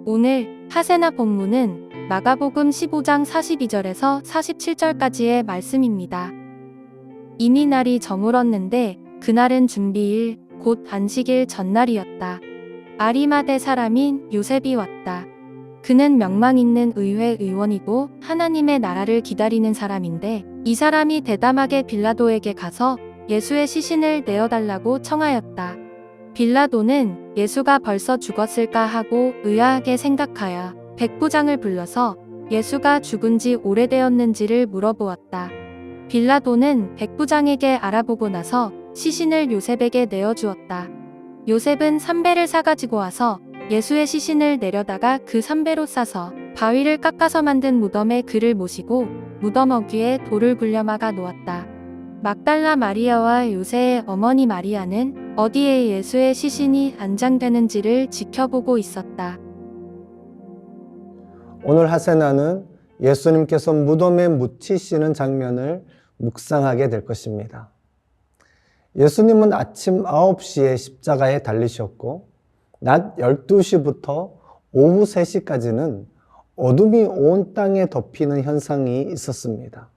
오늘 하세나 본문은 마가복음 15장 42절에서 47절까지의 말씀입니다. 이미 날이 저물었는데 그날은 준비일 곧 안식일 전날이었다. 아리마대 사람인 요셉이 왔다. 그는 명망 있는 의회 의원이고 하나님의 나라를 기다리는 사람인데 이 사람이 대담하게 빌라도에게 가서 예수의 시신을 내어달라고 청하였다. 빌라도는 예수가 벌써 죽었을까 하고 의아하게 생각하여 백부장을 불러서 예수가 죽은 지 오래되었는지를 물어보았다. 빌라도는 백부장에게 알아보고 나서 시신을 요셉에게 내어주었다. 요셉은 삼배를 사가지고 와서 예수의 시신을 내려다가 그 삼배로 싸서 바위를 깎아서 만든 무덤에 그를 모시고 무덤 어귀에 돌을 굴려 막아 놓았다. 막달라 마리아와 요새의 어머니 마리아는 어디에 예수의 시신이 안장되는지를 지켜보고 있었다. 오늘 하세나는 예수님께서 무덤에 묻히시는 장면을 묵상하게 될 것입니다. 예수님은 아침 9시에 십자가에 달리셨고 낮 12시부터 오후 3시까지는 어둠이 온 땅에 덮이는 현상이 있었습니다.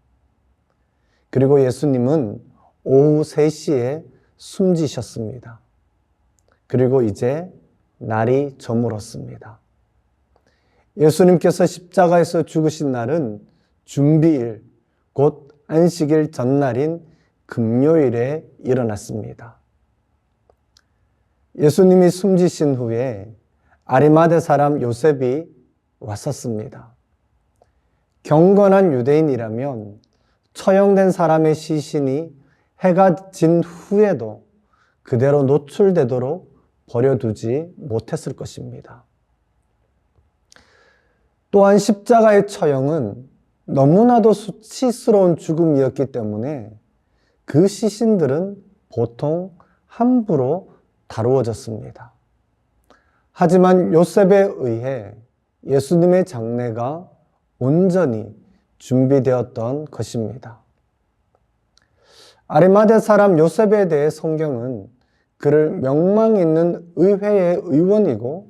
그리고 예수님은 오후 3시에 숨지셨습니다. 그리고 이제 날이 저물었습니다. 예수님께서 십자가에서 죽으신 날은 준비일, 곧 안식일 전날인 금요일에 일어났습니다. 예수님이 숨지신 후에 아리마대 사람 요셉이 왔었습니다. 경건한 유대인이라면 처형된 사람의 시신이 해가 진 후에도 그대로 노출되도록 버려두지 못했을 것입니다. 또한 십자가의 처형은 너무나도 수치스러운 죽음이었기 때문에 그 시신들은 보통 함부로 다루어졌습니다. 하지만 요셉에 의해 예수님의 장례가 온전히 준비되었던 것입니다. 아리마대 사람 요셉에 대해 성경은 그를 명망 있는 의회의 의원이고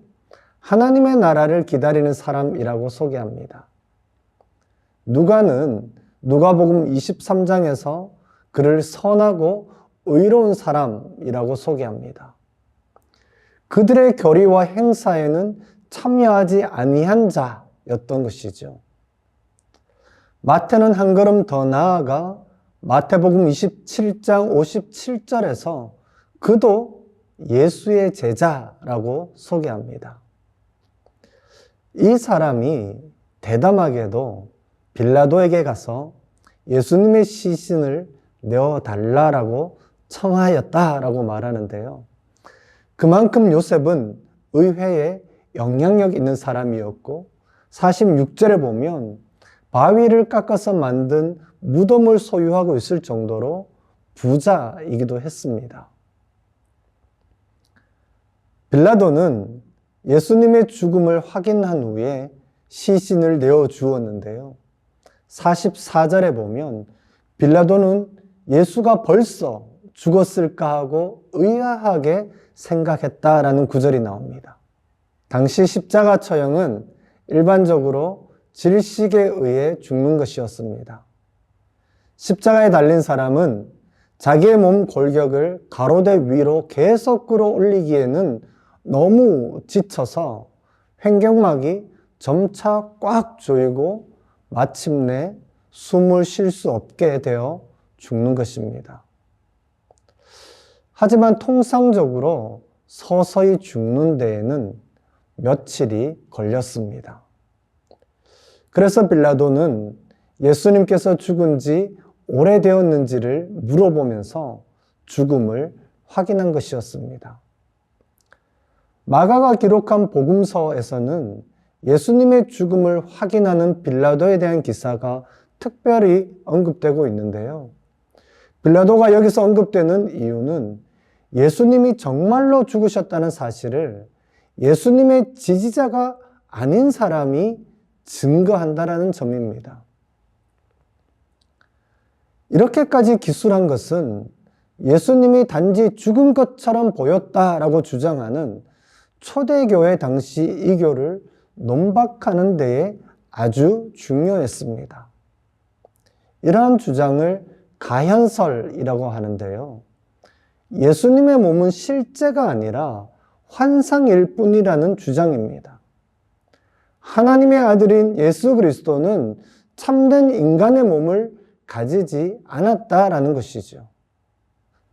하나님의 나라를 기다리는 사람이라고 소개합니다. 누가는 누가복음 23장에서 그를 선하고 의로운 사람이라고 소개합니다. 그들의 결의와 행사에는 참여하지 아니한 자였던 것이죠. 마태는 한 걸음 더 나아가 마태복음 27장 57절에서 그도 예수의 제자라고 소개합니다. 이 사람이 대담하게도 빌라도에게 가서 예수님의 시신을 내어달라고 청하였다라고 말하는데요. 그만큼 요셉은 의회에 영향력 있는 사람이었고 46절에 보면 바위를 깎아서 만든 무덤을 소유하고 있을 정도로 부자이기도 했습니다. 빌라도는 예수님의 죽음을 확인한 후에 시신을 내어주었는데요. 44절에 보면 빌라도는 예수가 벌써 죽었을까 하고 의아하게 생각했다라는 구절이 나옵니다. 당시 십자가 처형은 일반적으로 질식에 의해 죽는 것이었습니다. 십자가에 달린 사람은 자기의 몸 골격을 가로대 위로 계속 끌어올리기에는 너무 지쳐서 횡격막이 점차 꽉 조이고 마침내 숨을 쉴 수 없게 되어 죽는 것입니다. 하지만 통상적으로 서서히 죽는 데에는 며칠이 걸렸습니다. 그래서 빌라도는 예수님께서 죽은 지 오래되었는지를 물어보면서 죽음을 확인한 것이었습니다. 마가가 기록한 복음서에서는 예수님의 죽음을 확인하는 빌라도에 대한 기사가 특별히 언급되고 있는데요. 빌라도가 여기서 언급되는 이유는 예수님이 정말로 죽으셨다는 사실을 예수님의 지지자가 아닌 사람이 증거한다라는 점입니다. 이렇게까지 기술한 것은 예수님이 단지 죽은 것처럼 보였다라고 주장하는 초대교회 당시 이교를 논박하는 데에 아주 중요했습니다. 이러한 주장을 가현설이라고 하는데요. 예수님의 몸은 실제가 아니라 환상일 뿐이라는 주장입니다. 하나님의 아들인 예수 그리스도는 참된 인간의 몸을 가지지 않았다라는 것이죠.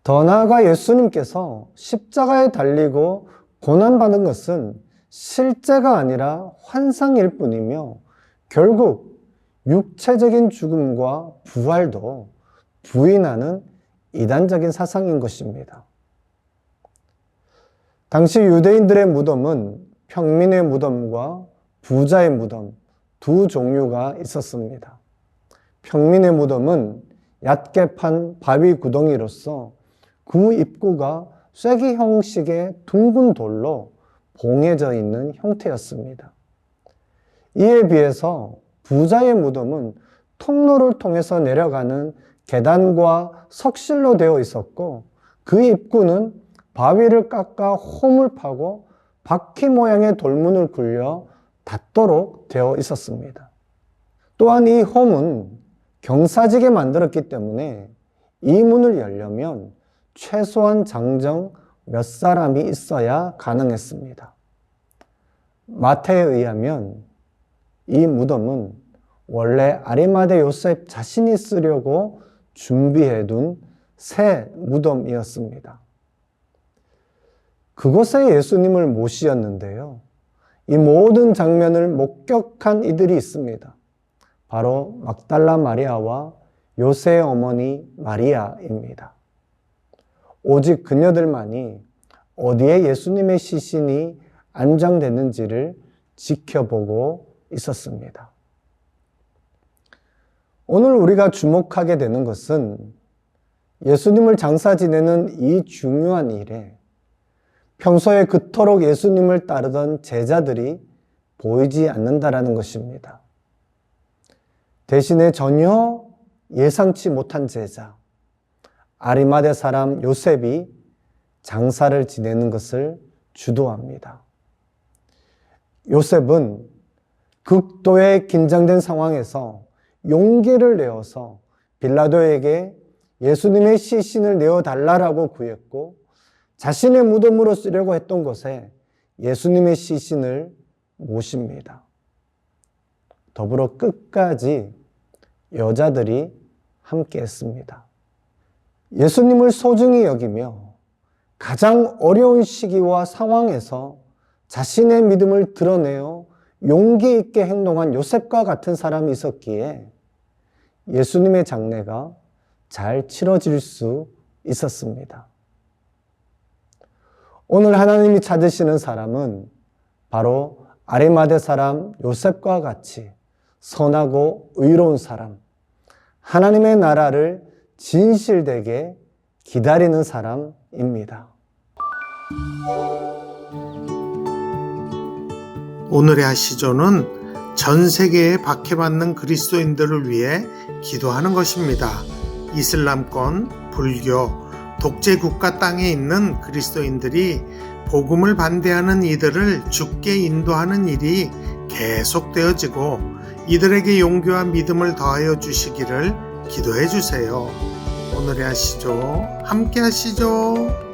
더 나아가 예수님께서 십자가에 달리고 고난받은 것은 실제가 아니라 환상일 뿐이며 결국 육체적인 죽음과 부활도 부인하는 이단적인 사상인 것입니다. 당시 유대인들의 무덤은 평민의 무덤과 부자의 무덤 두 종류가 있었습니다. 평민의 무덤은 얕게 판 바위 구덩이로서 그 입구가 쐐기 형식의 둥근 돌로 봉해져 있는 형태였습니다. 이에 비해서 부자의 무덤은 통로를 통해서 내려가는 계단과 석실로 되어 있었고 그 입구는 바위를 깎아 홈을 파고 바퀴 모양의 돌문을 굴려 닫도록 되어 있었습니다. 또한 이 홈은 경사지게 만들었기 때문에 이 문을 열려면 최소한 장정 몇 사람이 있어야 가능했습니다. 마태에 의하면 이 무덤은 원래 아리마대 요셉 자신이 쓰려고 준비해둔 새 무덤이었습니다. 그곳에 예수님을 모시었는데요. 이 모든 장면을 목격한 이들이 있습니다. 바로 막달라 마리아와 요새의 어머니 마리아입니다. 오직 그녀들만이 어디에 예수님의 시신이 안장됐는지를 지켜보고 있었습니다. 오늘 우리가 주목하게 되는 것은 예수님을 장사 지내는 이 중요한 일에 평소에 그토록 예수님을 따르던 제자들이 보이지 않는다라는 것입니다. 대신에 전혀 예상치 못한 제자, 아리마대 사람 요셉이 장사를 지내는 것을 주도합니다. 요셉은 극도의 긴장된 상황에서 용기를 내어서 빌라도에게 예수님의 시신을 내어달라고 구했고 자신의 무덤으로 쓰려고 했던 곳에 예수님의 시신을 모십니다. 더불어 끝까지 여자들이 함께 했습니다. 예수님을 소중히 여기며 가장 어려운 시기와 상황에서 자신의 믿음을 드러내어 용기 있게 행동한 요셉과 같은 사람이 있었기에 예수님의 장례가 잘 치러질 수 있었습니다. 오늘 하나님이 찾으시는 사람은 바로 아리마대 사람 요셉과 같이 선하고 의로운 사람, 하나님의 나라를 진실되게 기다리는 사람입니다. 오늘의 하시조는 전 세계에 박해받는 그리스도인들을 위해 기도하는 것입니다. 이슬람권, 불교, 독재 국가 땅에 있는 그리스도인들이 복음을 반대하는 이들을 죽게 인도하는 일이 계속되어지고 이들에게 용기와 믿음을 더하여 주시기를 기도해 주세요. 오늘의 하시조 함께 하시죠.